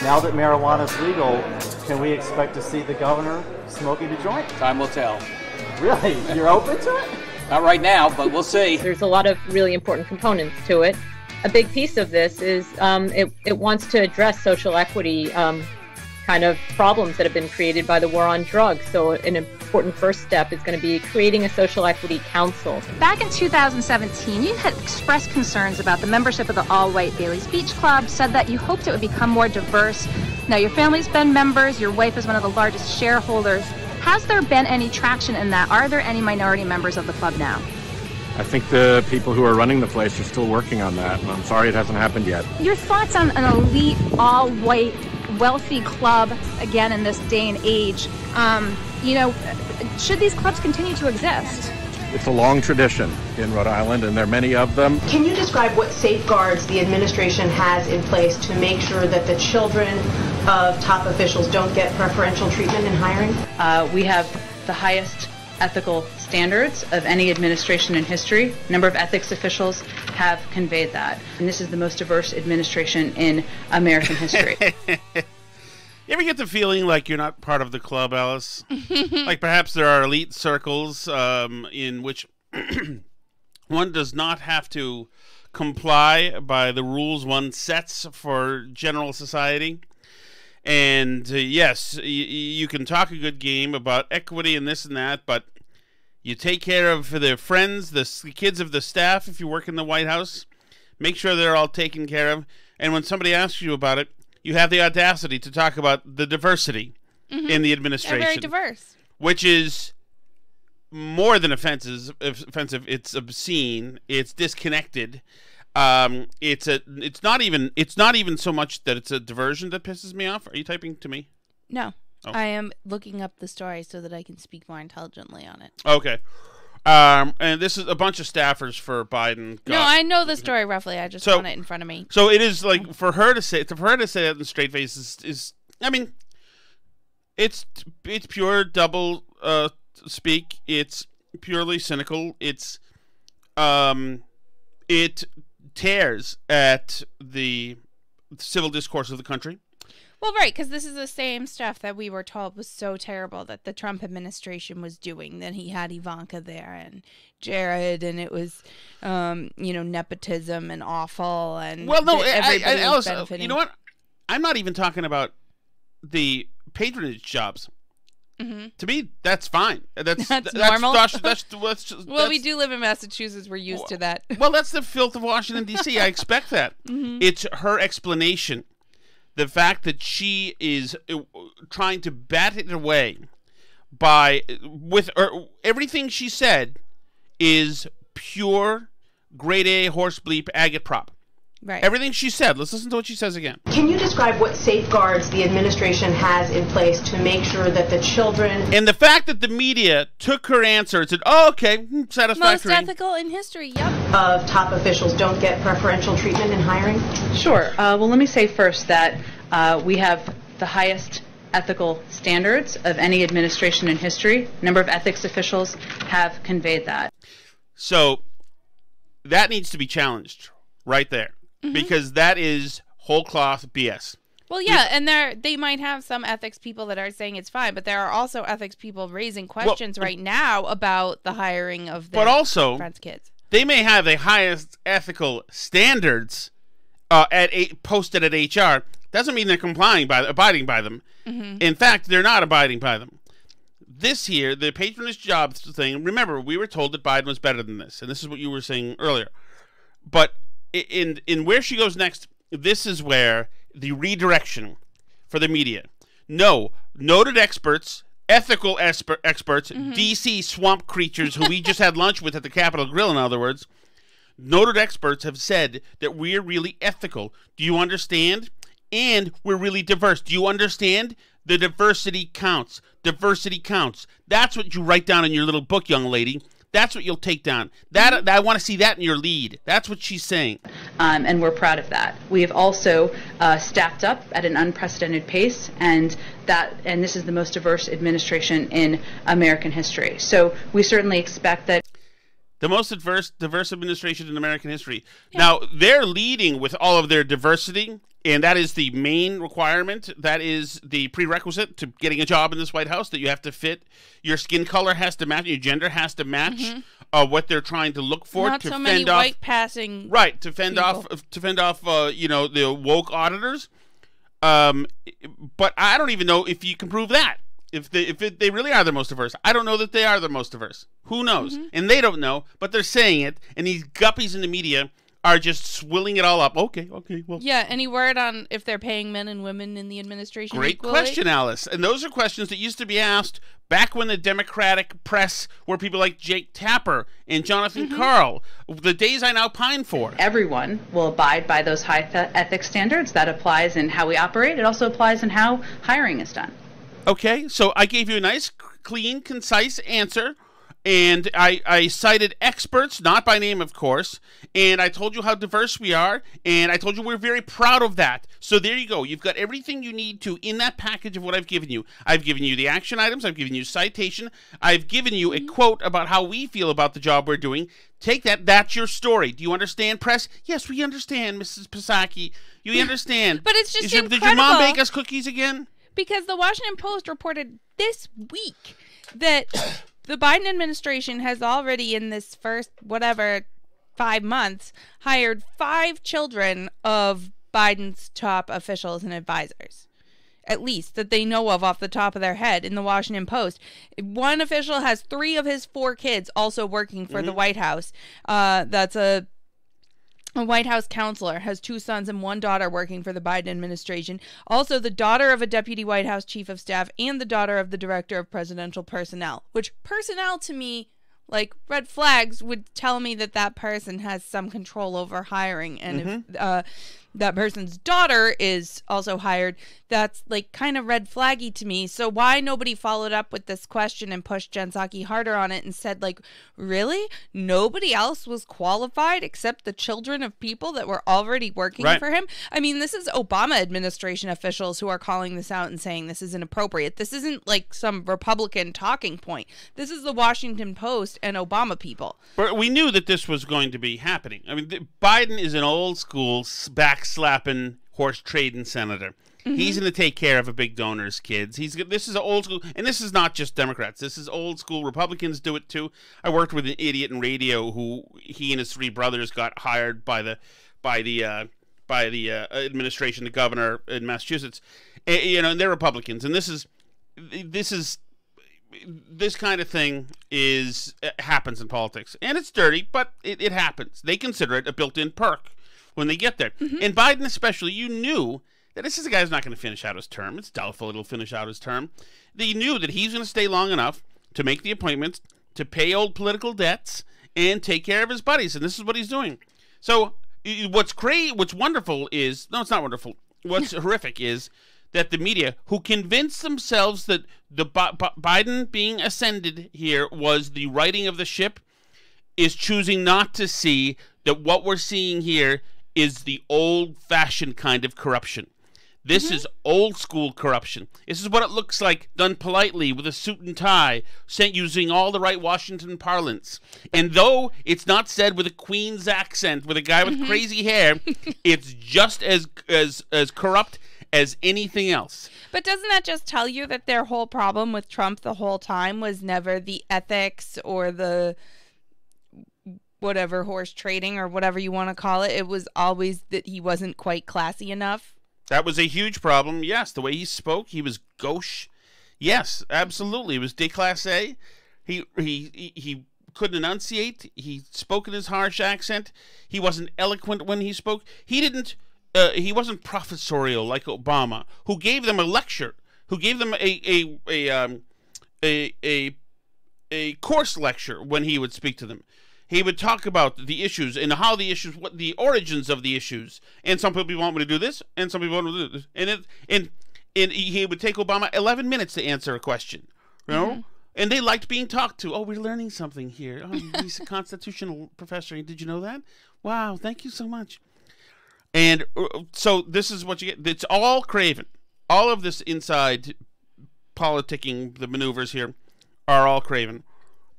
Now that marijuana is legal, can we expect to see the governor smoking a joint? Time will tell. Really? You're open to it? Not right now, but we'll see. There's a lot of really important components to it. A big piece of this is it wants to address social equity kind of problems that have been created by the war on drugs. So an important first step is going to be creating a social equity council. Back in 2017, you had expressed concerns about the membership of the all-white Bailey's Beach Club, said that you hoped it would become more diverse. Now, your family's been members, your wife is one of the largest shareholders. Has there been any traction in that? Are there any minority members of the club now? I think the people who are running the place are still working on that, and I'm sorry it hasn't happened yet. Your thoughts on an elite, all-white, wealthy club, again, in this day and age? Should these clubs continue to exist? It's a long tradition in Rhode Island, and there are many of them. Can you describe what safeguards the administration has in place to make sure that the children of top officials don't get preferential treatment in hiring? We have the highest ethical standards of any administration in history. A number of ethics officials have conveyed that. And this is the most diverse administration in American history. You ever get the feeling like you're not part of the club, Alice? Like perhaps there are elite circles in which one does not have to comply by the rules one sets for general society. And yes, you can talk a good game about equity and this and that, but you take care of the friends, the kids of the staff if you work in the White House. Make sure they're all taken care of. And when somebody asks you about it, you have the audacity to talk about the diversity in the administration. They're very diverse. Which is more than offensive. It's obscene. It's disconnected. It's not even so much that it's a diversion that pisses me off. Are you typing to me? No. Oh. I am looking up the story so that I can speak more intelligently on it. Okay. And this is a bunch of staffers for Biden. No, I know the story roughly. I just want it in front of me. So it is like for her to say that in straight face is I mean, it's pure double speak. It's purely cynical. It tears at the civil discourse of the country. Well, right, because this is the same stuff that we were told was so terrible that the Trump administration was doing. Then he had Ivanka there and Jared, and it was, nepotism and awful. And well, no, Alice, you know what? I'm not even talking about the patronage jobs. Mm-hmm. To me, that's fine. That's normal. Well, we do live in Massachusetts. We're used to that. Well, that's the filth of Washington, D.C. I expect that. Mm-hmm. It's her explanation. The fact that she is trying to bat it away with everything she said is pure grade A horse bleep agitprop. Right. Everything she said. Let's listen to what she says again. Can you describe what safeguards the administration has in place to make sure that the children... And the fact that the media took her answer and said, oh, okay, satisfactory. Most ethical in history, yep. ...of top officials don't get preferential treatment in hiring? Sure. Well, let me say first that we have the highest ethical standards of any administration in history. A number of ethics officials have conveyed that. So that needs to be challenged right there. Mm-hmm. Because that is whole cloth BS. Well, yeah, and they might have some ethics people that are saying it's fine, but there are also ethics people raising questions right now about the hiring of their friends' kids. They may have the highest ethical standards posted at HR. Doesn't mean they're abiding by them. Mm-hmm. In fact, they're not abiding by them. This here, the patronage jobs thing. Remember, we were told that Biden was better than this, and this is what you were saying earlier. But in where she goes next, this is where the redirection for the media. No, noted experts, ethical experts, mm-hmm. DC swamp creatures who we just had lunch with at the Capitol Grill, in other words, noted experts have said that we're really ethical. Do you understand? And we're really diverse. Do you understand? The diversity counts. Diversity counts. That's what you write down in your little book, young lady. That's what you'll take down. I want to see that in your lead. That's what she's saying. And we're proud of that. We have also staffed up at an unprecedented pace, and this is the most diverse administration in American history. So we certainly expect that. The most diverse administration in American history. Yeah. Now, they're leading with all of their diversity And that is the main requirement. That is the prerequisite to getting a job in this White House, that you have to fit. Your skin color has to match. Your gender has to match what they're trying to look for. Not to so fend many off, white passing. Right, to fend people. off, the woke auditors. But I don't even know if you can prove that. If they really are the most diverse. I don't know that they are the most diverse. Who knows? And they don't know, but they're saying it. And these guppies in the media are just swilling it all up. Okay, well. Yeah, any word on if they're paying men and women in the administration Great equally? question, Alice. And those are questions that used to be asked back when the Democratic press were people like Jake Tapper and Jonathan Karl, the days I now pine for. Everyone will abide by those high ethics standards. That applies in how we operate. It also applies in how hiring is done. Okay, so I gave you a nice, clean, concise answer. And I cited experts, not by name, of course, and I told you how diverse we are, and I told you we're very proud of that. So there you go. You've got everything you need to in that package of what I've given you. I've given you the action items. I've given you citation. I've given you a quote about how we feel about the job we're doing. Take that. That's your story. Do you understand, press? Yes, we understand, Mrs. Psaki. You understand. But it's just incredible. Did your mom bake us cookies again? Because the Washington Post reported this week that the Biden administration has already, in this first, 5 months, hired 5 children of Biden's top officials and advisors. At least, that they know of off the top of their head in the Washington Post. One official has 3 of his 4 kids also working for the White House. That's a White House counselor, has 2 sons and 1 daughter working for the Biden administration. Also, the daughter of a deputy White House chief of staff and the daughter of the director of presidential personnel. Which personnel, to me, like red flags, would tell me that that person has some control over hiring. And if that person's daughter is also hired, that's like kind of red flaggy to me. So why nobody followed up with this question and pushed Jen Psaki harder on it and said, like, really? Nobody else was qualified except the children of people that were already working for him? I mean, this is Obama administration officials who are calling this out and saying this is inappropriate. This isn't like some Republican talking point. This is the Washington Post and Obama people. But we knew that this was going to be happening. I mean, Biden is an old school back-slapping, horse-trading senator. He's going to take care of a big donor's kids. This is old school, and this is not just Democrats. This is old school. Republicans do it too. I worked with an idiot in radio who he and his 3 brothers got hired by the administration, the governor in Massachusetts. And they're Republicans. And this kind of thing happens in politics, and it's dirty, but it happens. They consider it a built-in perk when they get there. And Biden especially, you knew that this is a guy who's not going to finish out his term. It's doubtful it'll finish out his term. They knew that he's going to stay long enough to make the appointments, to pay old political debts, and take care of his buddies, and this is what he's doing. So what's wonderful is, no, it's not wonderful. What's horrific is that the media, who convinced themselves that the Biden being ascended here was the righting of the ship, is choosing not to see that what we're seeing here is the old-fashioned kind of corruption. This is old-school corruption. This is what it looks like, done politely, with a suit and tie, sent using all the right Washington parlance. And though it's not said with a Queen's accent, with a guy with crazy hair, it's just as corrupt as anything else. But doesn't that just tell you that their whole problem with Trump the whole time was never the ethics or the whatever horse trading or whatever you want to call it? It was always that he wasn't quite classy enough. That was a huge problem. Yes, the way he spoke, he was gauche. Yes, absolutely. It was déclassé. He couldn't enunciate. He spoke in his harsh accent. He wasn't eloquent when he spoke. He wasn't professorial like Obama, who gave them a lecture, who gave them a course lecture when he would speak to them. He would talk about the issues and how the issues, what the origins of the issues. And some people want me to do this, and some people want me to do this. And he would take Obama 11 minutes to answer a question, you know? And they liked being talked to. Oh, we're learning something here. Oh, he's a constitutional professor. Did you know that? Wow, thank you so much. And so this is what you get. It's all Craven. All of this inside politicking, the maneuvers here, are all Craven.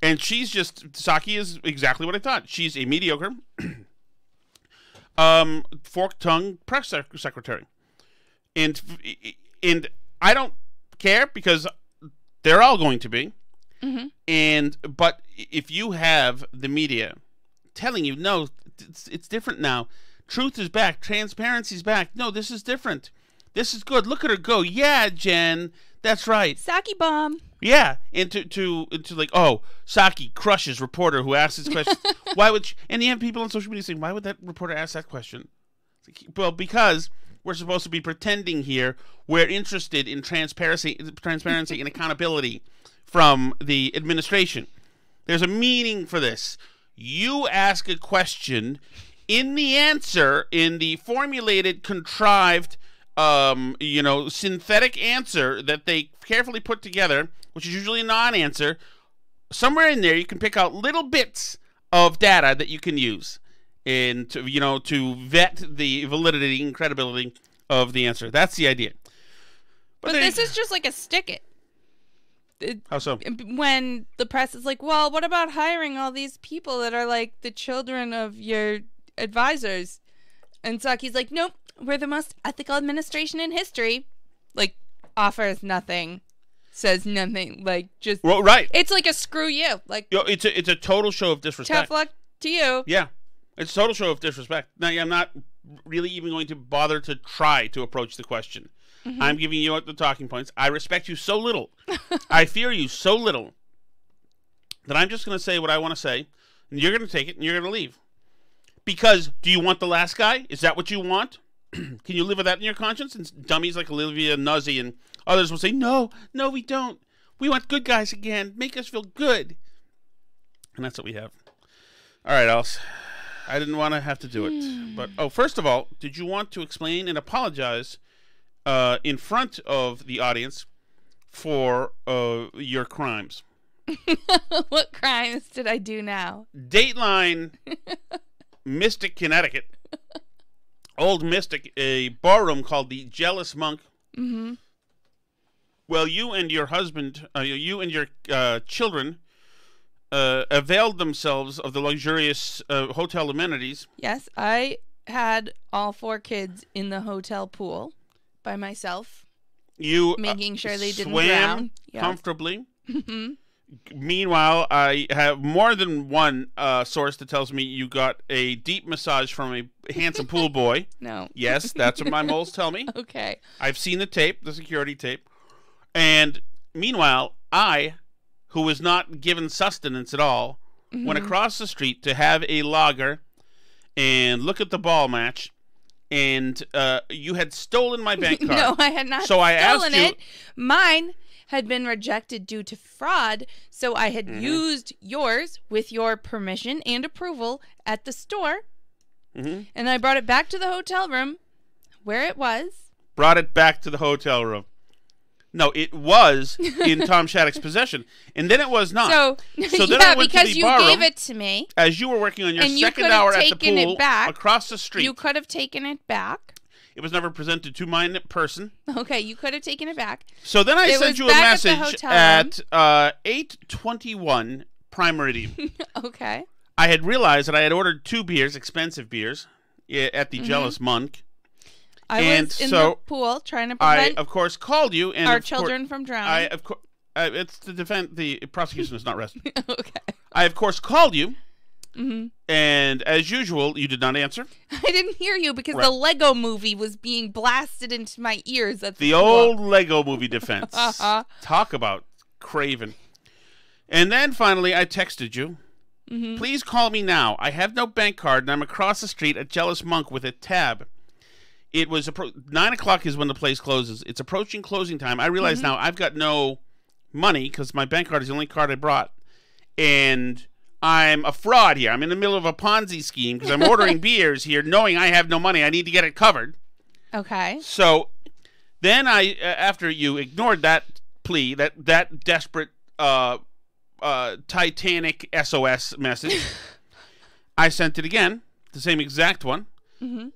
And Psaki is exactly what I thought. She's a mediocre, fork-tongued press secretary. And I don't care because they're all going to be. But if you have the media telling you, no, it's different now. Truth is back. Transparency's back. No, this is different. This is good. Look at her go. Yeah, Jen, that's right. Psaki bomb. Yeah, and to like, oh, Psaki crushes reporter who asks this question. Why would and you have people on social media saying, why would that reporter ask that question? Well, because we're supposed to be pretending here we're interested in transparency and accountability from the administration. There's a meaning for this. You ask a question, in the answer, in the formulated, contrived, synthetic answer that they carefully put together, which is usually a non-answer, somewhere in there you can pick out little bits of data that you can use and to vet the validity and credibility of the answer. That's the idea. But this is just like a stick it. How so? When the press is like, well, what about hiring all these people that are like the children of your advisors? And Psaki's like, nope, we're the most ethical administration in history. Like, offers nothing, says nothing, like just. Well, right. It's like a screw you. Like, it's a total show of disrespect. Tough luck to you. Yeah, it's a total show of disrespect. Now, I'm not really even going to bother to try to approach the question. I'm giving you the talking points. I respect you so little. I fear you so little that I'm just going to say what I want to say, and you're going to take it, and you're going to leave. Because do you want the last guy? Is that what you want? Can you live with that in your conscience? And dummies like Olivia Nuzzi and others will say, no, we don't. We want good guys again. Make us feel good. And that's what we have. All right, Alice. I didn't want to have to do it. But, first of all, did you want to explain and apologize in front of the audience for your crimes? What crimes did I do now? Dateline, Mystic, Connecticut. Old Mystic, a barroom called the Jealous Monk. Well, you and your husband, you and your children availed themselves of the luxurious hotel amenities. Yes, I had all 4 kids in the hotel pool by myself. You making sure they didn't swam drown. Yep. Comfortably. Meanwhile, I have more than one source that tells me you got a deep massage from a handsome pool boy. No. Yes, that's what my moles tell me. Okay. I've seen the tape, the security tape. And meanwhile, I, who was not given sustenance at all, went across the street to have a lager and look at the ball match. And you had stolen my bank card. No, I had not so I stolen asked you, it. Mine had been rejected due to fraud, so I had used yours with your permission and approval at the store, and I brought it back to the hotel room where it was. Brought it back to the hotel room. No, it was in Tom Shattuck's possession, and then it was not. So then yeah, I went because to the you barroom, gave it to me, as you were working on your and you second could have hour at the taken pool it back. across the street. You could have taken it back. It was never presented to my person. Okay, you could have taken it back. So then I sent you a message at 8:21 Prime Meridian. Okay. I had realized that I had ordered 2 beers, expensive beers, at the Jealous Monk. I was in the pool trying to prevent I, of course, called you and our children from drowning. It's to defend the prosecution is not resting. Okay. I, of course, called you. And as usual, you did not answer. I didn't hear you because the Lego movie was being blasted into my ears at the old Lego movie defense. Talk about craven. And then finally, I texted you. Please call me now. I have no bank card, and I'm across the street at Jealous Monk with a tab. It was 9 o'clock is when the place closes. It's approaching closing time. I realize now I've got no money because my bank card is the only card I brought. And I'm a fraud here. I'm in the middle of a Ponzi scheme because I'm ordering beers here knowing I have no money. I need to get it covered. Okay. So then I, after you ignored that plea, that desperate Titanic SOS message, I sent it again, the same exact one.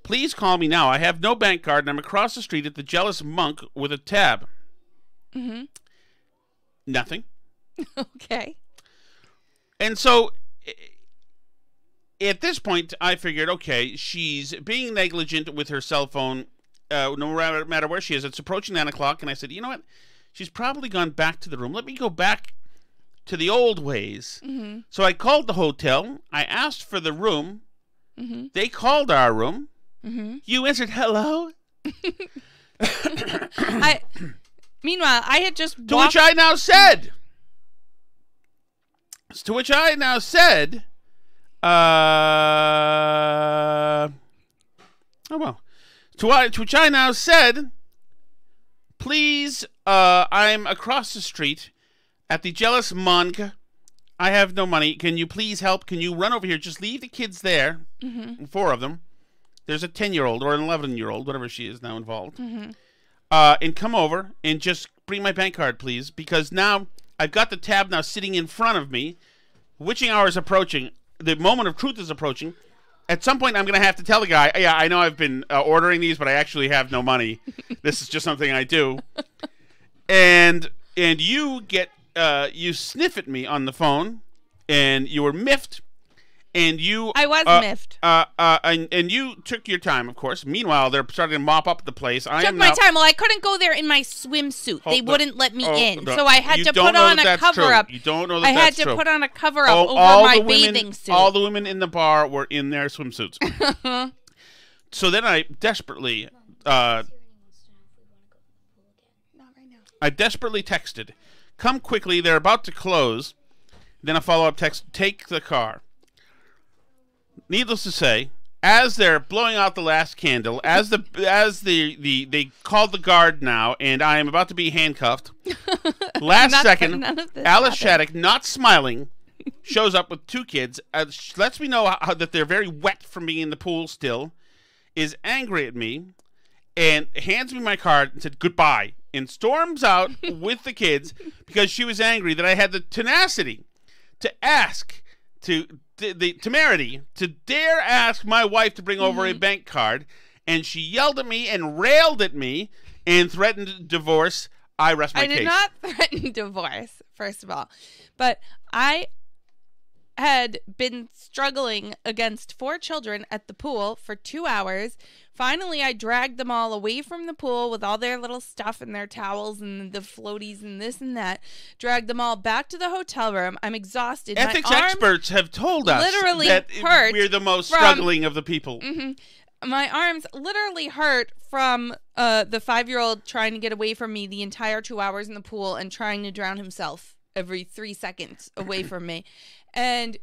Please call me now. I have no bank card and I'm across the street at the Jealous Monk with a tab. Nothing. Okay. And so at this point, I figured, okay, she's being negligent with her cell phone no matter where she is. It's approaching 9 o'clock, and I said, you know what? She's probably gone back to the room. Let me go back to the old ways. Mm-hmm. So I called the hotel. I asked for the room. Mm-hmm. They called our room. Mm-hmm. You answered hello. Meanwhile, I had just To which I now said. To which I now said, please, I'm across the street at the Jealous Monk. I have no money. Can you please help? Can you run over here? Just leave the kids there. Mm-hmm. 4 of them. There's a 10-year-old or an 11-year-old, whatever she is now involved. Mm-hmm. And come over and just bring my bank card, please, because now I've got the tab now sitting in front of me. Witching hour is approaching. The moment of truth is approaching. At some point, I'm going to have to tell the guy, yeah, I know I've been ordering these, but I actually have no money. This is just something I do. And you get, you sniff at me on the phone, and you were miffed. And you... I was miffed. And you took your time, of course. Meanwhile, they're starting to mop up the place. Took my time. Well, I couldn't go there in my swimsuit. They wouldn't let me in. No. So I had to put on a cover-up. You don't know that that's true. I had to put on a cover-up over my bathing suit. All the women in the bar were in their swimsuits. So then I desperately... I desperately texted, come quickly, they're about to close. Then a follow-up text, take the car. Needless to say, as they're blowing out the last candle, as they called the guard now, and I am about to be handcuffed. Last second, Alice Shattuck, not smiling, shows up with 2 kids. Lets me know that they're very wet from being in the pool still. Is angry at me, and hands me my card and said goodbye, and storms out with the kids because she was angry that I had the tenacity to ask the temerity to dare ask my wife to bring over a bank card, and she yelled at me and railed at me and threatened divorce. I rest my case. I did not threaten divorce, first of all, but I had been struggling against 4 children at the pool for 2 hours. Finally, I dragged them all away from the pool with all their little stuff and their towels and the floaties and this and that. Dragged them all back to the hotel room. I'm exhausted. Ethics experts have told us literally that hurt we're the most struggling of the people. Mm-hmm. My arms literally hurt from the 5-year-old trying to get away from me the entire 2 hours in the pool and trying to drown himself every 3 seconds away from me. And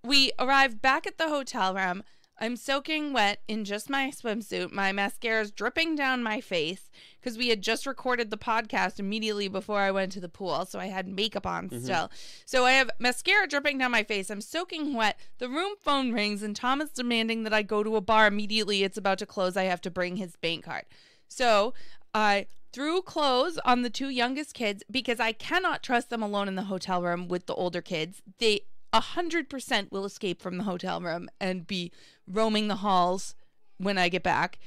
we arrived back at the hotel room. I'm soaking wet in just my swimsuit. My mascara is dripping down my face because we had just recorded the podcast immediately before I went to the pool. So I had makeup on still. So I have mascara dripping down my face. I'm soaking wet. The room phone rings and Tom is demanding that I go to a bar immediately. It's about to close. I have to bring his bank card. So I threw clothes on the 2 youngest kids because I cannot trust them alone in the hotel room with the older kids. They 100% will escape from the hotel room and be roaming the halls when I get back.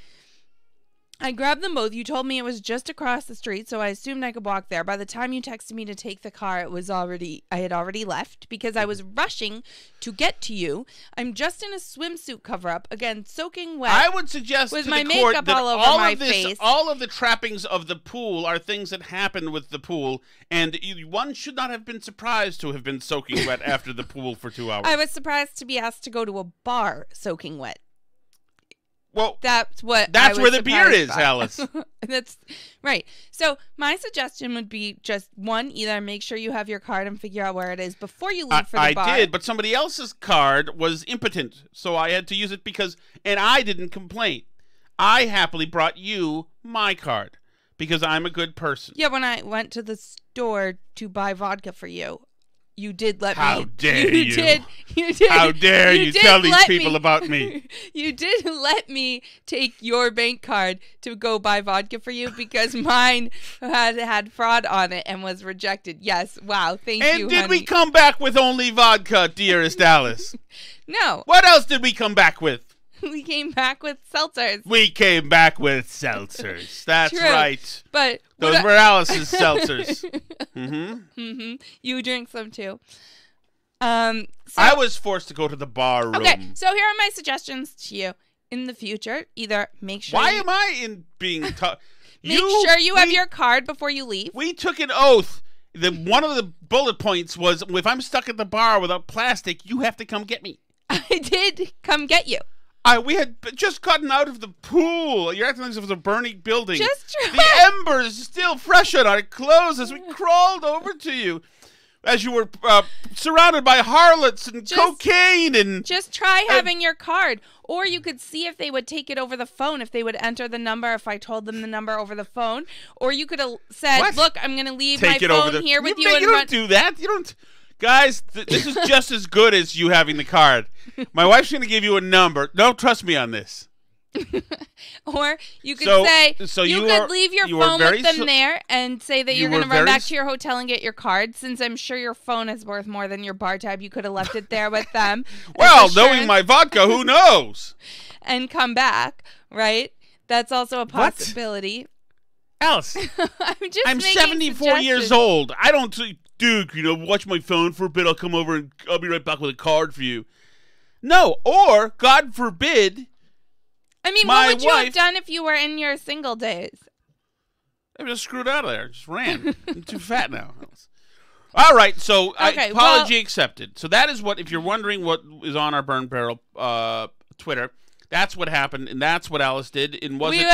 I grabbed them both. You told me it was just across the street, so I assumed I could walk there. By the time you texted me to take the car, I had already left because I was rushing to get to you. I'm just in a swimsuit cover-up, again, soaking wet. I would suggest with to my the court makeup that all over my this, face. all of the trappings of the pool are things that happened with the pool, and one should not have been surprised to have been soaking wet after the pool for 2 hours. I was surprised to be asked to go to a bar soaking wet. Well, that's where the beer is, by. Alice. That's right. So my suggestion would be just 1, either make sure you have your card and figure out where it is before you leave for the bar. I did, but somebody else's card was impotent, so I had to use it and I didn't complain. I happily brought you my card because I'm a good person. Yeah, when I went to the store to buy vodka for you, you did let me. How dare you? You did. How dare you tell these people about me? You did let me take your bank card to go buy vodka for you because mine had fraud on it and was rejected. Yes. Wow. Thank you, And did honey. we come back with only vodka, dearest Alice? No. What else did we come back with? We came back with seltzers. We came back with seltzers. That's True. Right. But those were Alice's seltzers. You drink some too. I was forced to go to the bar room. Okay, so here are my suggestions to you. in the future, either make sure. Why am I in being tough? Make sure you have your card before you leave. We took an oath. One of the bullet points was, if I'm stuck at the bar without plastic, you have to come get me. I did come get you. We had just gotten out of the pool. You're acting like it was a burning building. Just try. The embers still fresh on our clothes as we crawled over to you. As you were surrounded by harlots and cocaine and... Just try having your card. Or you could see if they would take it over the phone, if they would enter the number, if I told them the number over the phone. Or you could have said, look, I'm going to leave my phone here with you. You don't do that. You don't... Guys, this is just as good as you having the card. My wife's going to give you a number. Don't trust me on this. Or you could you could leave your phone with them there and say that you're going to run back to your hotel and get your card, since I'm sure your phone is worth more than your bar tab. You could have left it there with them. Well, knowing my vodka, who knows? And come back, right? That's also a possibility. Alice, I'm 74 years old. I don't say, Duke, watch my phone for a bit. I'll come over and I'll be right back with a card for you. No, or, God forbid... I mean, what would you have done if you were in your single days? I just screwed out of there. Just ran. I'm too fat now. All right, so apology accepted. So that is what, if you're wondering what is on our Burn Barrel Twitter, that's what happened, and that's what Alice did. And was your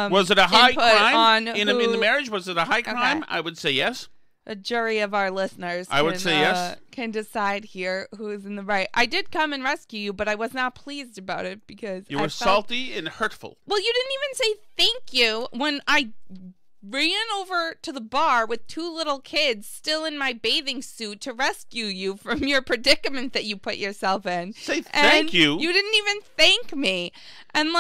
was it a high crime in the marriage? Was it a high crime? I would say yes. A jury of our listeners would say yes. Can decide here who's in the right. I did come and rescue you, but I was not pleased about it because you were salty and hurtful. Well, you didn't even say thank you when I ran over to the bar with two little kids still in my bathing suit to rescue you from your predicament that you put yourself in. Say thank you. You didn't even thank me. And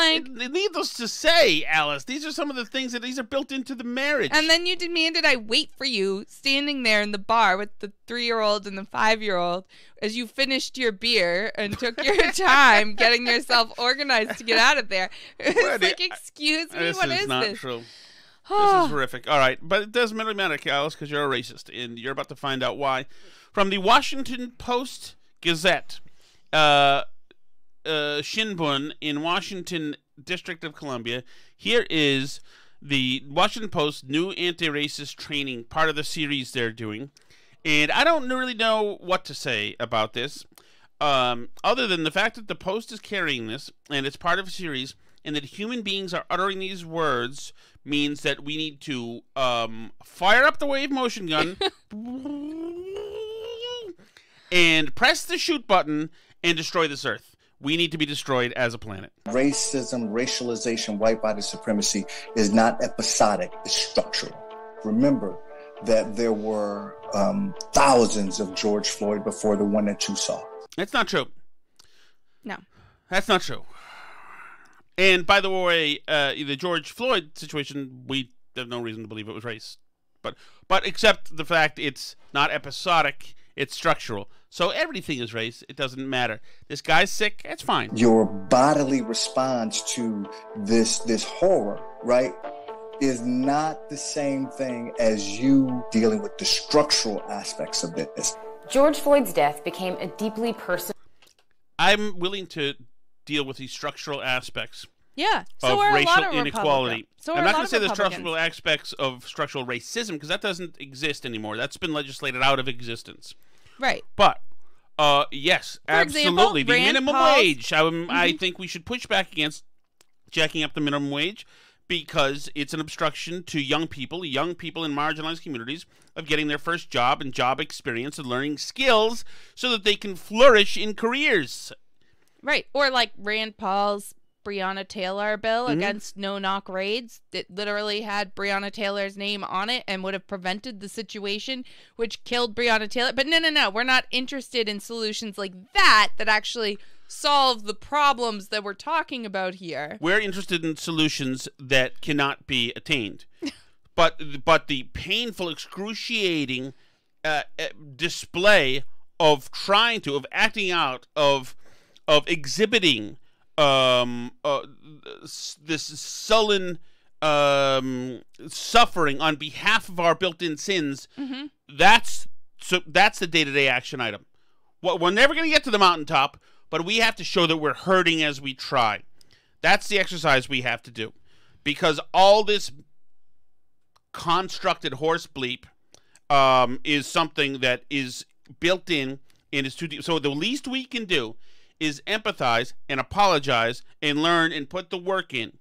needless to say, Alice, these are some of the things these are built into the marriage. And then you demanded I wait for you standing there in the bar with the 3-year-old and the 5-year-old as you finished your beer and took your time getting yourself organized to get out of there. It's like, excuse me, what is this? This is not true. This is horrific. All right, but it doesn't really matter, Alice, because you're a racist, and you're about to find out why. From the Washington Post Gazette, Shinbun in Washington, District of Columbia, here is the Washington Post new anti-racist training, part of the series they're doing. And I don't really know what to say about this, other than the fact that the Post is carrying this, and it's part of a series, and that human beings are uttering these words means that we need to fire up the wave motion gun and press the shoot button and destroy this earth. We need to be destroyed as a planet. Racism, racialization, white body supremacy is not episodic, it's structural. Remember that there were thousands of George Floyd before the one that you saw. That's not true. No. That's not true. And by the way, the George Floyd situation, we have no reason to believe it was race. But except the fact it's not episodic, it's structural. So everything is race. It doesn't matter. This guy's sick. It's fine. Your bodily response to this horror, right, is not the same thing as you dealing with the structural aspects of this. George Floyd's death became a deeply personal... I'm willing to deal with these structural aspects of racial inequality. I'm not going to say the structural aspects of structural racism, because that doesn't exist anymore. That's been legislated out of existence. Right. But, yes, absolutely. The minimum wage. I think we should push back against jacking up the minimum wage, because it's an obstruction to young people in marginalized communities of getting their first job and job experience and learning skills so that they can flourish in careers. Right. Or like Rand Paul's Breonna Taylor bill against no-knock raids. It literally had Breonna Taylor's name on it and would have prevented the situation which killed Breonna Taylor. But no. We're not interested in solutions like that actually solve the problems that we're talking about here. We're interested in solutions that cannot be attained. But the painful, excruciating display of acting out, of exhibiting this sullen suffering on behalf of our built-in sins, that's the day-to-day action item. We're never going to get to the mountaintop, but we have to show that we're hurting as we try. That's the exercise we have to do, because all this constructed horse bleep is something that is built in and is too deep. So the least we can do is empathize and apologize and learn and put the work in.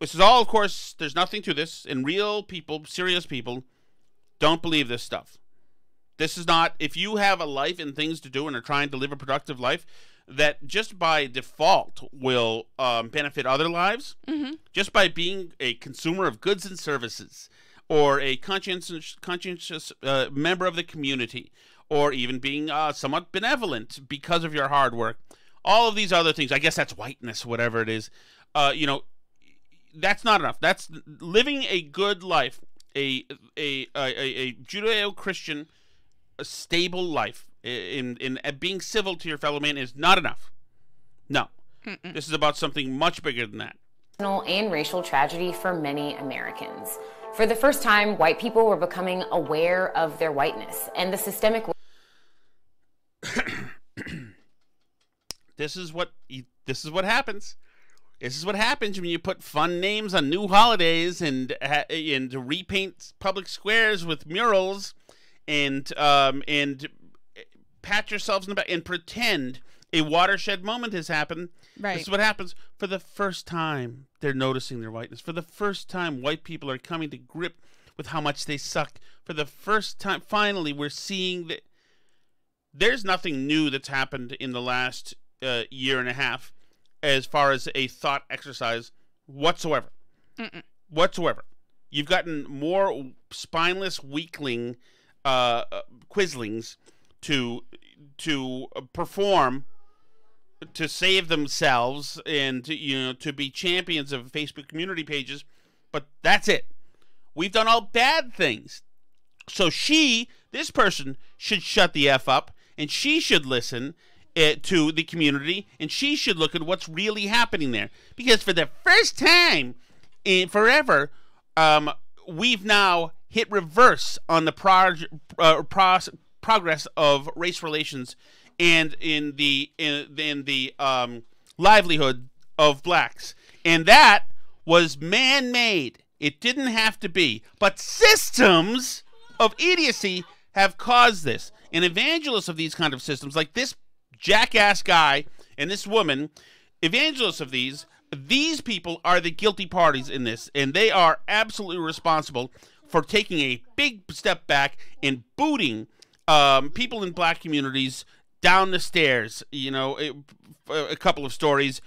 This is all, of course, there's nothing to this, and real people, serious people, don't believe this stuff. This is not, if you have a life and things to do and are trying to live a productive life, that just by default will benefit other lives, just by being a consumer of goods and services, or a conscientious member of the community, or even being somewhat benevolent because of your hard work. All of these other things, I guess that's whiteness, whatever it is, that's not enough. That's living a good life, a Judeo-Christian, a stable life in being civil to your fellow man is not enough. No. This is about something much bigger than that. And racial tragedy for many Americans. For the first time, white people were becoming aware of their whiteness and the systemic. This is what happens. This is what happens when you put fun names on new holidays and repaint public squares with murals and pat yourselves in the back and pretend a watershed moment has happened. Right. This is what happens. For the first time, they're noticing their whiteness. For the first time, white people are coming to grip with how much they suck. For the first time, finally, we're seeing that there's nothing new that's happened in the last year and a half as far as a thought exercise whatsoever. Whatsoever. You've gotten more spineless weakling quislings to perform, to save themselves, and to be champions of Facebook community pages, but that's it. We've done all bad things. So this person should shut the F up, and she should listen to the community, and she should look at what's really happening there. Because for the first time in forever, we've now hit reverse on the progress of race relations and in the livelihood of blacks. And that was man-made. It didn't have to be. But systems of idiocy have caused this. And evangelists of these kind of systems, like this jackass guy and this woman, evangelists of these people are the guilty parties in this, and they are absolutely responsible for taking a big step back and booting people in black communities down the stairs. A couple of stairs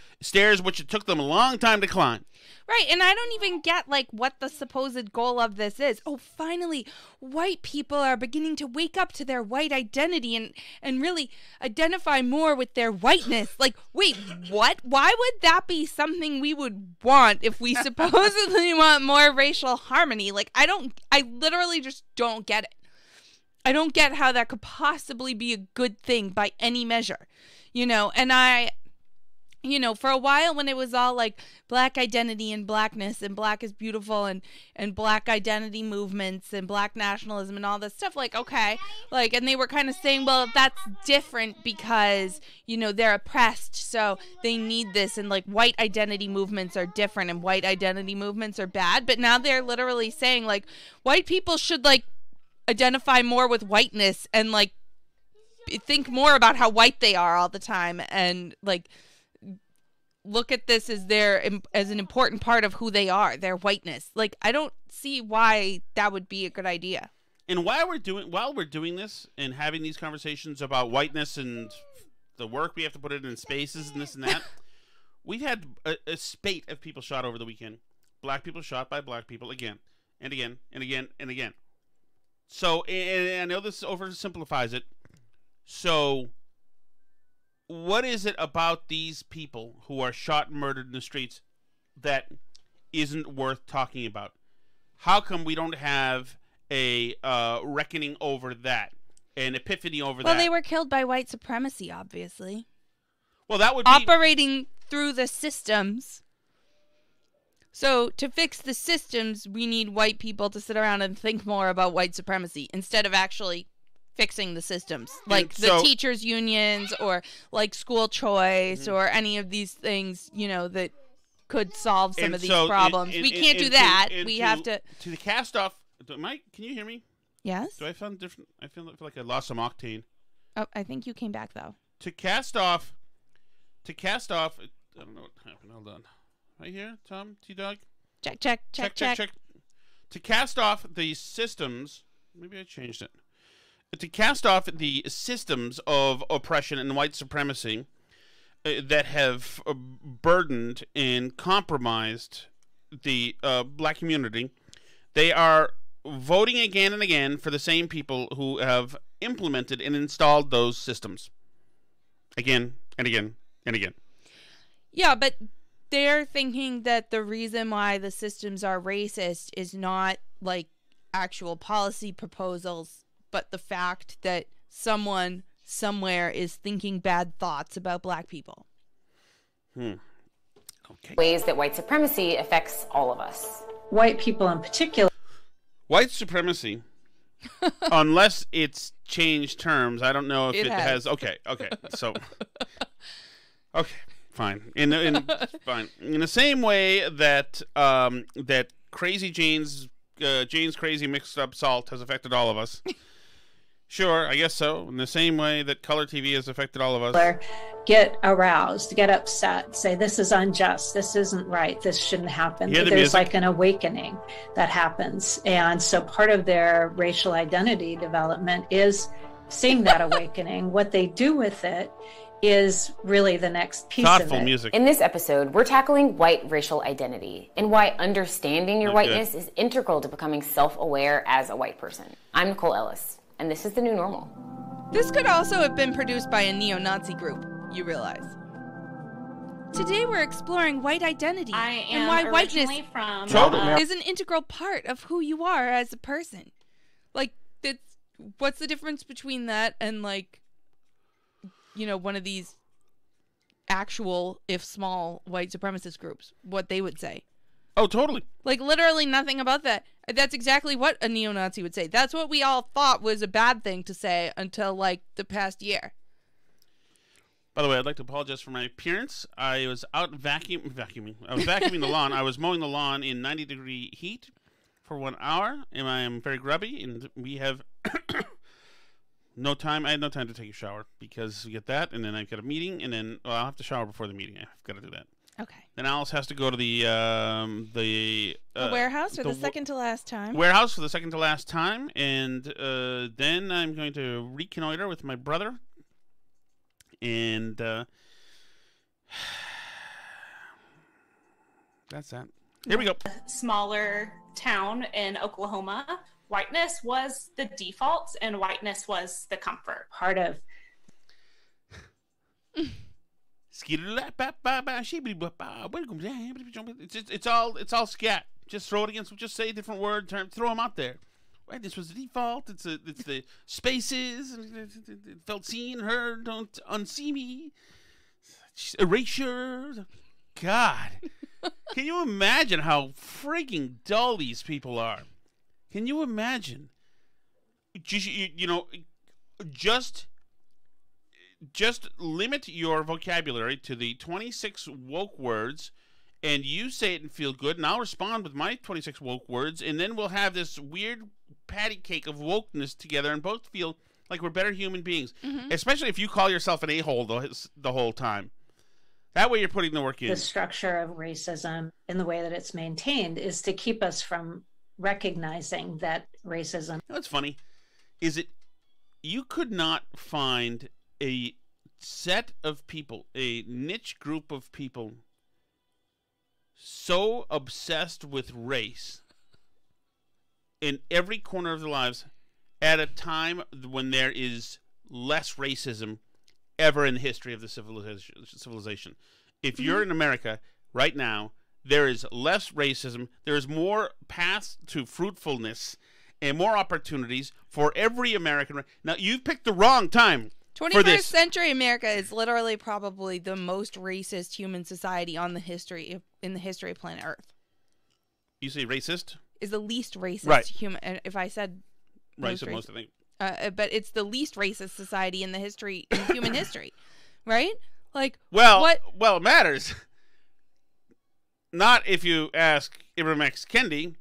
which it took them a long time to climb. Right, and I don't even get, what the supposed goal of this is. Oh, finally, white people are beginning to wake up to their white identity and really identify more with their whiteness. Wait, what? Why would that be something we would want if we supposedly want more racial harmony? I literally just don't get it. I don't get how that could possibly be a good thing by any measure, and for a while when it was all black identity and blackness and black is beautiful and black identity movements and black nationalism and all this stuff, okay, and they were kind of saying, well, that's different because, they're oppressed, so they need this, and white identity movements are different and white identity movements are bad. But now they're literally saying white people should identify more with whiteness and think more about how white they are all the time and look at this as as an important part of who they are, their whiteness. I don't see why that would be a good idea. And while we're doing this and having these conversations about whiteness and the work we have to put it in spaces and this and that, we've had a spate of people shot over the weekend. Black people shot by black people again and again and again and again. So, and I know this oversimplifies it. So, what is it about these people who are shot and murdered in the streets that isn't worth talking about? How come we don't have a reckoning over that, an epiphany over that? Well, they were killed by white supremacy, obviously. Well, that would be operating through the systems. So to fix the systems, we need white people to sit around and think more about white supremacy instead of actually fixing the systems, like the teachers unions or like school choice or any of these things, you know, that could solve some of these problems. We can't do that. We have to the cast off. Mike, can you hear me? Yes. Do I sound different? I feel like I lost some octane. Oh, I think you came back though. To cast off. I don't know what happened. Hold on. Right here, Tom, T-Dog. Check. To cast off the systems. Maybe I changed it. To cast off the systems of oppression and white supremacy that have burdened and compromised the black community, they are voting again and again for the same people who have implemented and installed those systems. Again and again and again. Yeah, but they're thinking that the reason why the systems are racist is not like actual policy proposals, but the fact that someone somewhere is thinking bad thoughts about black people. Okay. Ways that white supremacy affects all of us. White people in particular. White supremacy, unless it's changed terms, I don't know if it has. Okay. So, okay, fine. Fine. In the same way that that Crazy Jane's crazy mixed up salt has affected all of us. Sure, I guess so. In the same way that color TV has affected all of us. Get aroused, get upset, say this is unjust, this isn't right, this shouldn't happen. There's like an awakening that happens. And so part of their racial identity development is seeing that awakening. What they do with it is really the next piece of it. Music. In this episode, we're tackling white racial identity and why understanding your whiteness is integral to becoming self-aware as a white person. I'm Nicole Ellis, and this is The New Normal. This could also have been produced by a neo-Nazi group, you realize. Today we're exploring white identity and why whiteness is an integral part of who you are as a person. Like, what's the difference between that and, like, you know, one of these actual, if small, white supremacist groups, what they would say? Oh, totally. Like, literally nothing about that. That's exactly what a neo-Nazi would say. That's what we all thought was a bad thing to say until, like, the past year. By the way, I'd like to apologize for my appearance. I was out vacuuming. I was vacuuming the lawn. I was mowing the lawn in 90-degree heat for 1 hour, and I am very grubby, and we have no time. I had no time to take a shower because we get that, and then I've got a meeting, and then I'll have to shower before the meeting. I've got to do that. Okay. Then Alice has to go to the warehouse for the second to last time. Warehouse for the second to last time, and then I'm going to reconnoiter with my brother, and that's that. Here we go. Smaller town in Oklahoma, whiteness was the default, and whiteness was the comfort. Part of. It's all scat. Just throw it against. Just say a different word. Throw them out there. Right, this was the default. It's the spaces. Felt seen, heard, don't unsee me. Erasure. God, can you imagine how freaking dull these people are? Can you imagine? Just limit your vocabulary to the 26 woke words, and you say it and feel good, and I'll respond with my 26 woke words, and then we'll have this weird patty cake of wokeness together and both feel like we're better human beings, especially if you call yourself an a-hole the whole time. That way you're putting the work in. The structure of racism and the way that it's maintained is to keep us from recognizing that racism. You know what's funny? Is it you could not find a set of people, a niche group of people so obsessed with race in every corner of their lives at a time when there is less racism ever in the history of the civilization. If you're in America right now, there is less racism, there is more paths to fruitfulness and more opportunities for every American. Now, you've picked the wrong time. 21st century America is literally probably the most racist human society in the history of planet Earth. You say racist? Is the least racist human. If I said most, I think. but it's the least racist society in human history, right? Like, well, what? Well, it matters. Not if you ask Ibram X. Kendi.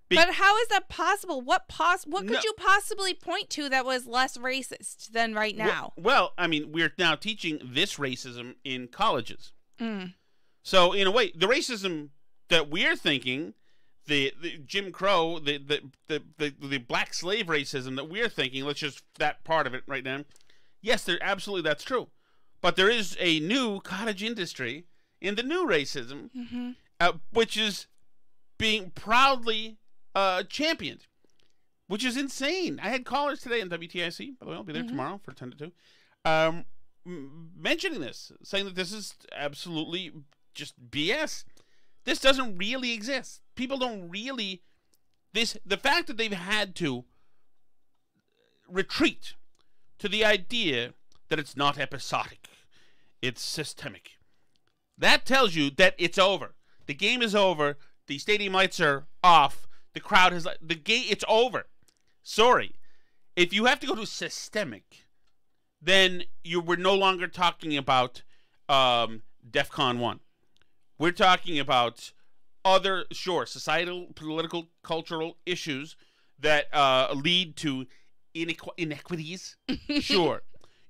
But how is that possible? What could you possibly point to that was less racist than right now? Well, I mean, we're now teaching this racism in colleges. Mm. So, in a way, the racism that we're thinking, the Jim Crow, the black slave racism that we're thinking, let's just that part of it right now. Yes, that's true. But there is a new cottage industry in the new racism, which is being proudly championed, which is insane. I had callers today on WTIC, by the way, I'll be there tomorrow for 10 to 2, mentioning this, saying that this is absolutely just BS. This doesn't really exist. People don't really... The fact that they've had to retreat to the idea that it's not episodic, it's systemic. That tells you that it's over. The game is over. The stadium lights are off. The crowd has... it's over. Sorry. If you have to go to systemic, then we're no longer talking about DEFCON 1. We're talking about other, societal, political, cultural issues that lead to inequities. Sure.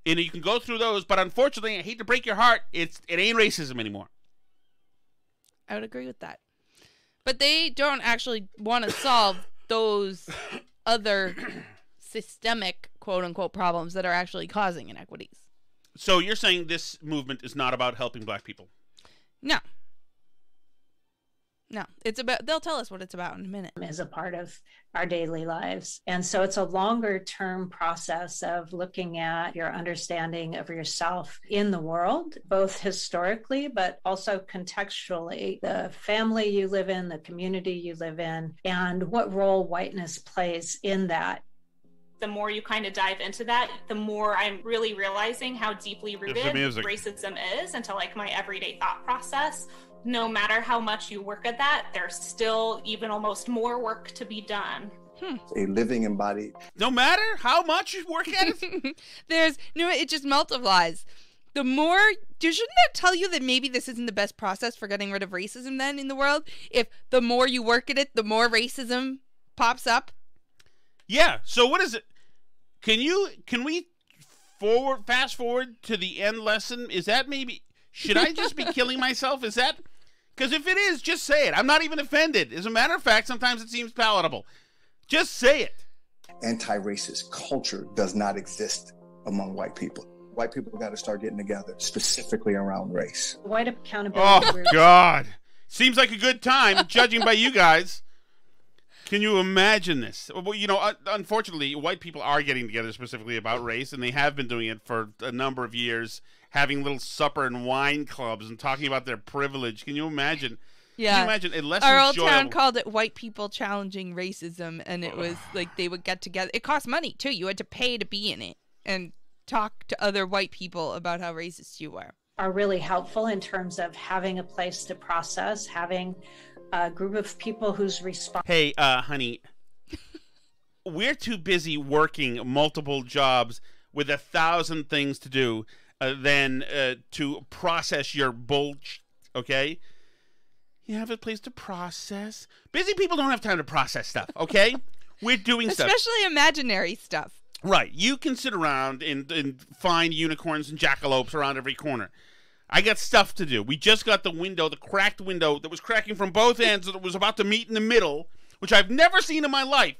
And you can go through those, but unfortunately, I hate to break your heart, it ain't racism anymore. I would agree with that. But they don't actually want to solve those other systemic, quote-unquote, problems that are actually causing inequities. So you're saying this movement is not about helping black people? No. No, it's about, they'll tell us what it's about in a minute. Is a part of our daily lives. And so it's a longer term process of looking at your understanding of yourself in the world, both historically, but also contextually, the family you live in, the community you live in, and what role whiteness plays in that. The more you kind of dive into that, the more I'm really realizing how deeply rooted racism is into like my everyday thought process. No matter how much you work at that, there's still even almost more work to be done. A living embodied. No matter how much you work at it? It just multiplies. The more, shouldn't that tell you that maybe this isn't the best process for getting rid of racism then in the world? If the more you work at it, the more racism pops up? Yeah, so what is it? Can we fast forward to the end lesson? Is that maybe, should I just be killing myself? Is that, because if it is, just say it. I'm not even offended. As a matter of fact, sometimes it seems palatable. Just say it. Anti-racist culture does not exist among white people. White people got to start getting together, specifically around race. White accountability. Oh, God. Seems like a good time, judging by you guys. Can you imagine this? Well, unfortunately, white people are getting together specifically about race, and they have been doing it for a number of years, having little supper and wine clubs and talking about their privilege. Can you imagine? Yeah. Can you imagine a less Our old enjoyable... town called it White People Challenging Racism, and it was like they would get together. It cost money, too. You had to pay to be in it and talk to other white people about how racist you were. Are really helpful in terms of having a place to process, having a group of people whose response. Hey, honey, we're too busy working multiple jobs with 1,000 things to do than to process your bullshit, okay? You have a place to process. Busy people don't have time to process stuff, okay? We're doing stuff. Especially imaginary stuff. Right. You can sit around and find unicorns and jackalopes around every corner. I got stuff to do. We just got the cracked window that was cracking from both ends that was about to meet in the middle, which I've never seen in my life.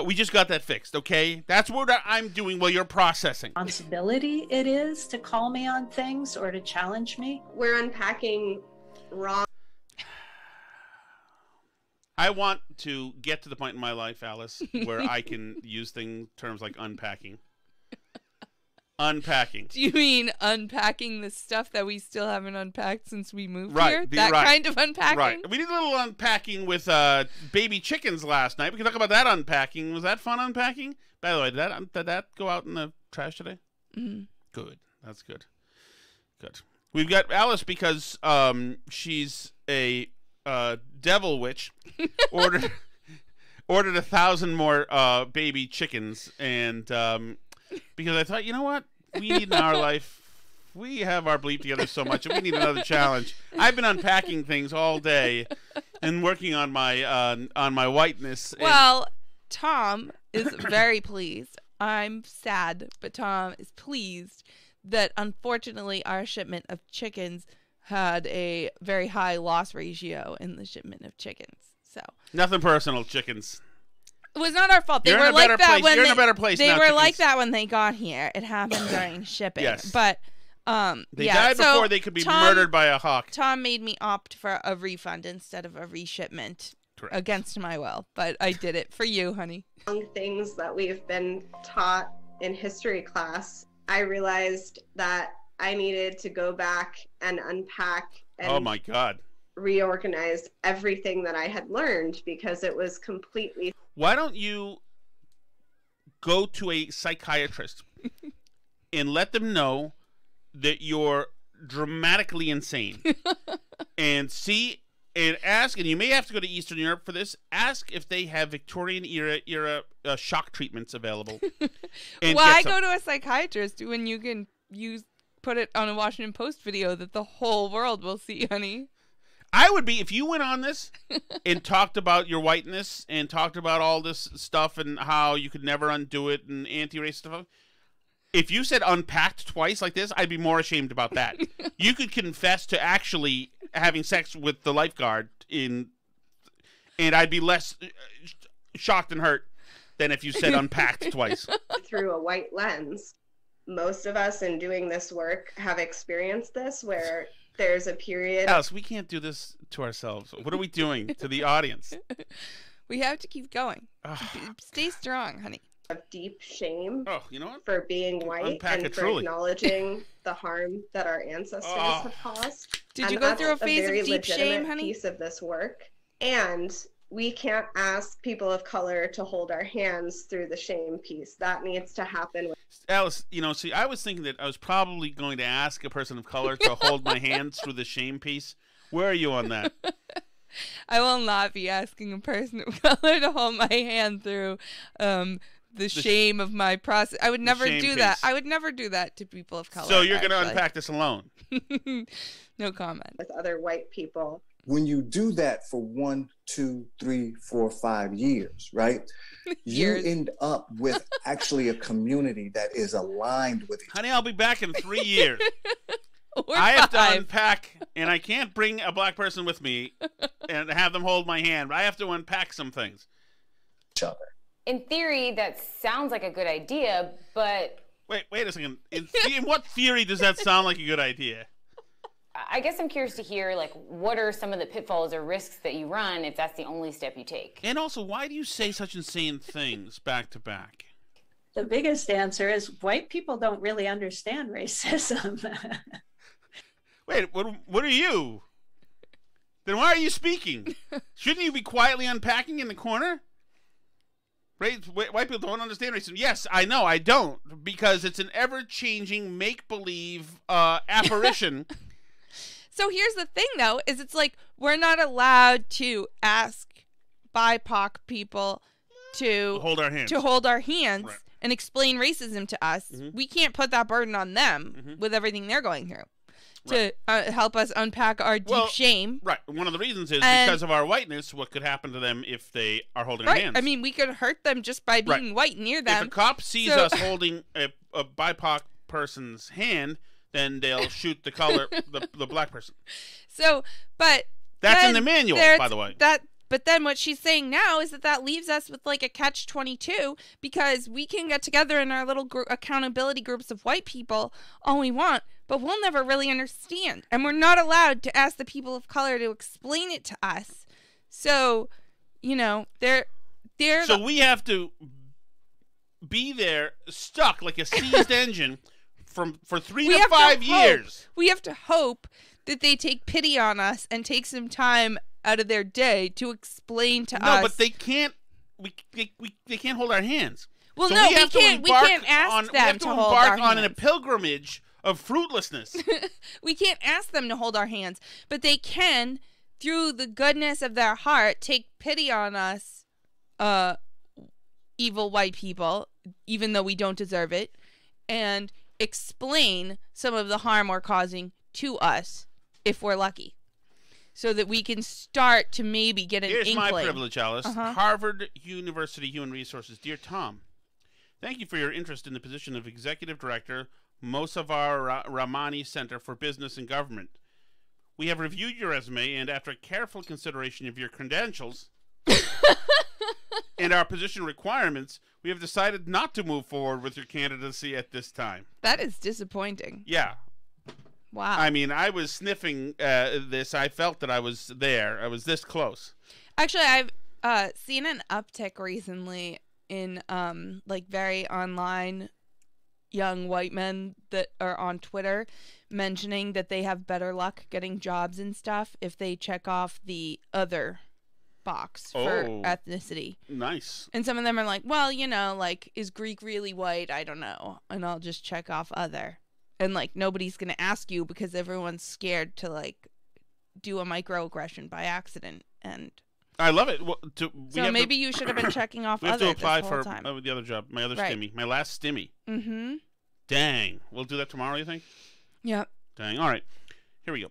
We just got that fixed, okay? That's what I'm doing while you're processing. Responsibility it is to call me on things or to challenge me. We're unpacking wrong. I want to get to the point in my life, Alice, where I can use terms like unpacking. Unpacking. Do you mean unpacking the stuff that we still haven't unpacked since we moved here? That kind of unpacking? Right. We did a little unpacking with baby chickens last night. We can talk about that unpacking. Was that fun unpacking? By the way, did that go out in the trash today? Mm-hmm. Good. That's good. Good. We've got Alice because she's a devil witch. ordered 1,000 more baby chickens, and because I thought, you know what, we need in our life. We have our bleep together so much, and we need another challenge. I've been unpacking things all day and working on my whiteness. Well, Tom is very pleased. I'm sad, but Tom is pleased that unfortunately our shipment of chickens had a very high loss ratio in the shipment of chickens. So nothing personal, chickens. It was not our fault. You're in a better place. They now, were chickens. like that when they got here. It happened during shipping. Yes. But they died before they could be murdered by a hawk. Tom made me opt for a refund instead of a reshipment. Correct. Against my will, but I did it for you, honey. Things that we've been taught in history class, I realized that I needed to go back and unpack and oh my God. reorganize everything that I had learned because it was completely... Why don't you go to a psychiatrist and let them know that you're dramatically insane and see and ask, and you may have to go to Eastern Europe for this, ask if they have Victorian era shock treatments available. Why go to a psychiatrist when you can put it on a Washington Post video that the whole world will see, honey? I would be, if you went on this and talked about your whiteness and talked about all this stuff and how you could never undo it and anti-racist stuff, if you said unpacked twice like this, I'd be more ashamed about that. You could confess to actually having sex with the lifeguard and I'd be less shocked and hurt than if you said unpacked twice. Through a white lens. Most of us in doing this work have experienced this where there's a period... Alice, we can't do this to ourselves. What are we doing to the audience? We have to keep going. Stay strong, honey. Of deep shame you know what? for being white Unpack and it for truly. acknowledging the harm that our ancestors have caused. Did you And go through a that's phase very of deep shame, legitimate honey? piece of this work. And we can't ask people of color to hold our hands through the shame piece. That needs to happen. Alice, see, I was thinking that I was probably going to ask a person of color to hold my hands through the shame piece. Where are you on that? I will not be asking a person of color to hold my hand through the shame of my process. I would never do that. I would never do that to people of color. So you're going to unpack this alone? No comment. With other white people. When you do that for 1, 2, 3, 4, 5 years, right? You end up with actually a community that is aligned with each other. Honey, I'll be back in 3 years. I have to unpack, and I can't bring a black person with me and have them hold my hand. I have to unpack some things. In theory, that sounds like a good idea, but... Wait a second. In what theory does that sound like a good idea? I guess I'm curious to hear, what are some of the pitfalls or risks that you run if that's the only step you take? And also, why do you say such insane things back to back? The biggest answer is white people don't really understand racism. Wait, what are you? Then why are you speaking? Shouldn't you be quietly unpacking in the corner? White people don't understand racism. Yes, I know, I don't. Because it's an ever-changing, make-believe apparition. So here's the thing, though, is it's like we're not allowed to ask BIPOC people to hold our hands, right, and explain racism to us. Mm-hmm. We can't put that burden on them with everything they're going through to help us unpack our deep shame. Right. One of the reasons is because of our whiteness, what could happen to them if they are holding our hands. I mean, we could hurt them just by being white near them. If a cop sees us holding a BIPOC person's hand, then they'll shoot the the black person. So, but that's in the manual, by the way. But then what she's saying now is that leaves us with a catch-22 because we can get together in our little accountability groups of white people all we want, but we'll never really understand, and we're not allowed to ask the people of color to explain it to us. So, they're. So we have to be there, stuck like a seized engine. For 3 to 5 years. We have to hope that they take pity on us and take some time out of their day to explain to us. No, but they can't. They can't hold our hands. Well, so we can't ask them to hold our hands. We have to embark on a pilgrimage of fruitlessness. We can't ask them to hold our hands, but they can, through the goodness of their heart, take pity on us evil white people, even though we don't deserve it, and explain some of the harm we're causing to us if we're lucky, so that we can start to maybe get an inkling. Here's my privilege, Alice. Harvard University Human Resources. Dear Tom, thank you for your interest in the position of Executive Director, Mosavar Rahmani Center for Business and Government. We have reviewed your resume, and after careful consideration of your credentials and our position requirements, we have decided not to move forward with your candidacy at this time. That is disappointing. Yeah. Wow. I mean, I was sniffing this. I felt that I was there. I was this close. Actually, I've seen an uptick recently in like very online young white men that are on Twitter mentioning that they have better luck getting jobs and stuff if they check off the other box for ethnicity. Nice. And some of them are like, well, you know, like, is Greek really white? I don't know. And I'll just check off other. And, like, nobody's going to ask you because everyone's scared to, like, do a microaggression by accident. And I love it. Well, so maybe you should have been checking off we have other to apply this whole for time. The other job, my other Right. stimmy, my last stimmy. Mm-hmm. Dang. We'll do that tomorrow, you think? Yep. Dang. All right. Here we go.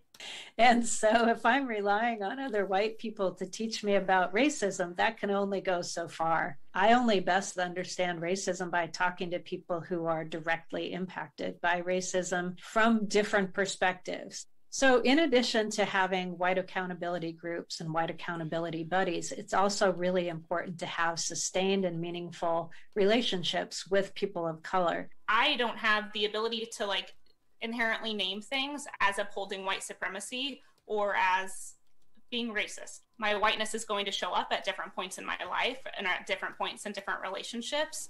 And so if I'm relying on other white people to teach me about racism, that can only go so far. I only best understand racism by talking to people who are directly impacted by racism from different perspectives. So in addition to having white accountability groups and white accountability buddies, it's also really important to have sustained and meaningful relationships with people of color. I don't have the ability to like inherently name things as upholding white supremacy or as being racist. My whiteness is going to show up at different points in my life and at different points in different relationships.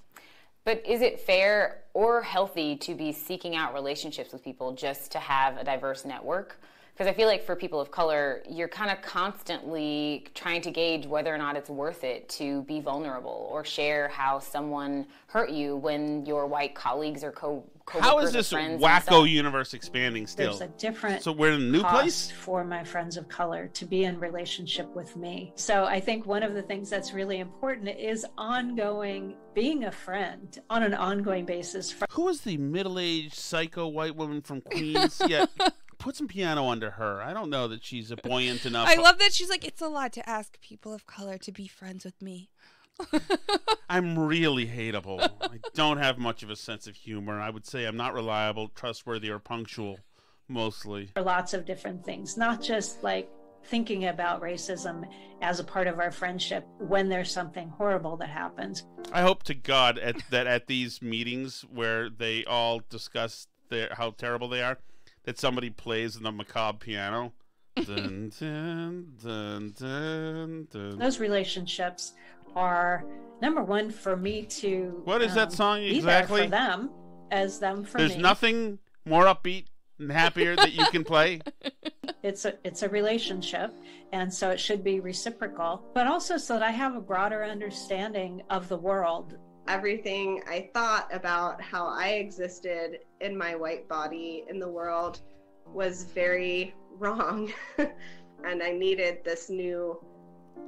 But is it fair or healthy to be seeking out relationships with people just to have a diverse network? Because I feel like for people of color, you're kind of constantly trying to gauge whether or not it's worth it to be vulnerable or share how someone hurt you when your white colleagues or co-workers How is this wacko universe expanding still? There's a different so we're in a new place for my friends of color to be in relationship with me. So I think one of the things that's really important is ongoing, being a friend on an ongoing basis. Who is the middle-aged psycho white woman from Queens? Yeah. Put some piano under her. I don't know that she's buoyant enough. I love that she's like, it's a lot to ask people of color to be friends with me. I'm really hateable. I don't have much of a sense of humor. I would say I'm not reliable, trustworthy, or punctual, mostly. For lots of different things, not just like thinking about racism as a part of our friendship when there's something horrible that happens. I hope to God that at these meetings where they all discuss how terrible they are, that somebody plays the macabre piano. Dun, dun, dun, dun, dun. Those relationships are number one for me to. What is that song exactly? Be there for them as them for me. There's nothing more upbeat and happier that you can play. It's a relationship, and so it should be reciprocal, but also so that I have a broader understanding of the world. Everything I thought about how I existed in my white body in the world was very wrong. And I needed this new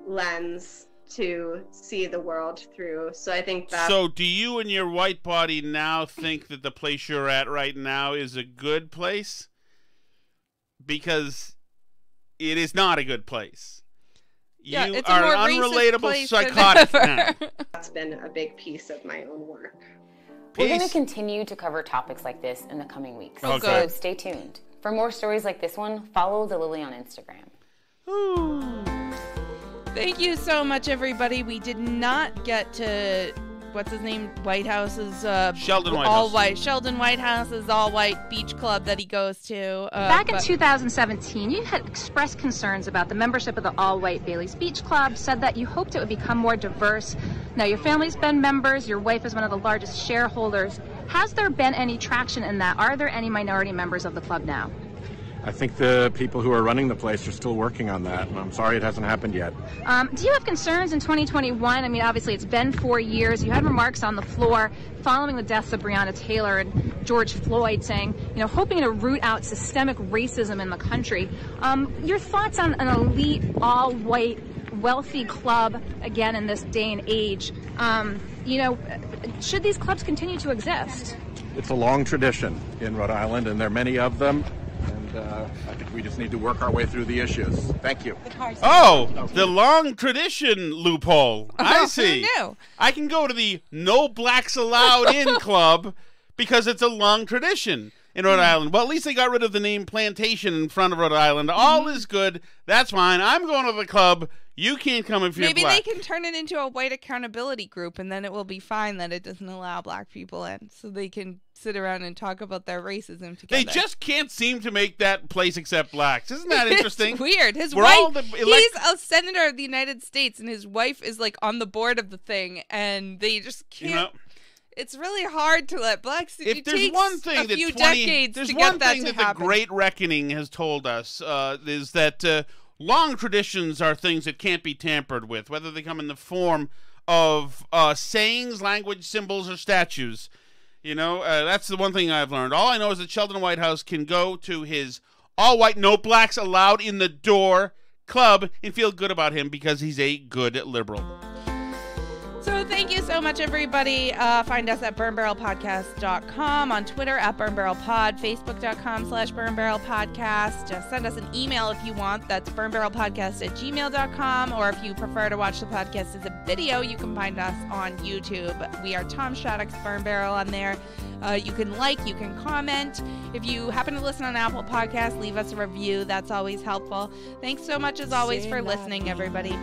lens to see the world through. So I think that... So do you and your white body now think that the place you're at right now is a good place? Because it is not a good place. Yeah, you it's are a more an unrelatable racist psychotic now. That's been a big piece of my own work. We're going to continue to cover topics like this in the coming weeks, Okay. so stay tuned. For more stories like this one, follow the Lily on Instagram. Thank you so much, everybody. We did not get to, what's his name? Whitehouse's Sheldon Whitehouse. all white. Sheldon Whitehouse's all white beach club that he goes to. Back in 2017, you had expressed concerns about the membership of the all-white Bailey's Beach Club, said that you hoped it would become more diverse. Now, your family's been members, your wife is one of the largest shareholders. Has there been any traction in that? Are there any minority members of the club now? I think the people who are running the place are still working on that, and I'm sorry it hasn't happened yet. Do you have concerns in 2021? I mean, obviously, it's been 4 years. You had remarks on the floor following the deaths of Breonna Taylor and George Floyd saying, hoping to root out systemic racism in the country. Your thoughts on an elite, all-white wealthy club, again, in this day and age. Should these clubs continue to exist? It's a long tradition in Rhode Island, and there are many of them. And I think we just need to work our way through the issues. Thank you. Oh, the long tradition loophole. I see. Who knew? I can go to the No Blacks Allowed In club because it's a long tradition in Rhode Island. Well, at least they got rid of the name Plantation in front of Rhode Island. All is good. That's fine. I'm going to the club. You can't come if you're black. Maybe they can turn it into a white accountability group, and then it will be fine that it doesn't allow black people in, so they can sit around and talk about their racism together. They just can't seem to make that place accept blacks. Isn't that interesting? It's weird. His wife, he's a senator of the United States, and his wife is like on the board of the thing, and they just can't. It's really hard to let blacks. If there's one thing that the Great Reckoning has told us is that long traditions are things that can't be tampered with, whether they come in the form of sayings, language, symbols, or statues. That's the one thing I've learned. All I know is that Sheldon Whitehouse can go to his all-white, no blacks allowed in the door club and feel good about him because he's a good liberal. So thank you so much, everybody. Find us at burnbarrelpodcast.com, on Twitter at burnbarrelpod, facebook.com/burnbarrelpodcast. Just send us an email if you want. That's burnbarrelpodcast@gmail.com. Or if you prefer to watch the podcast as a video, you can find us on YouTube. We are Tom Shattuck's Burn Barrel on there. You can you can comment. If you happen to listen on Apple Podcasts, leave us a review. That's always helpful. Thanks so much, as always, for listening, everybody.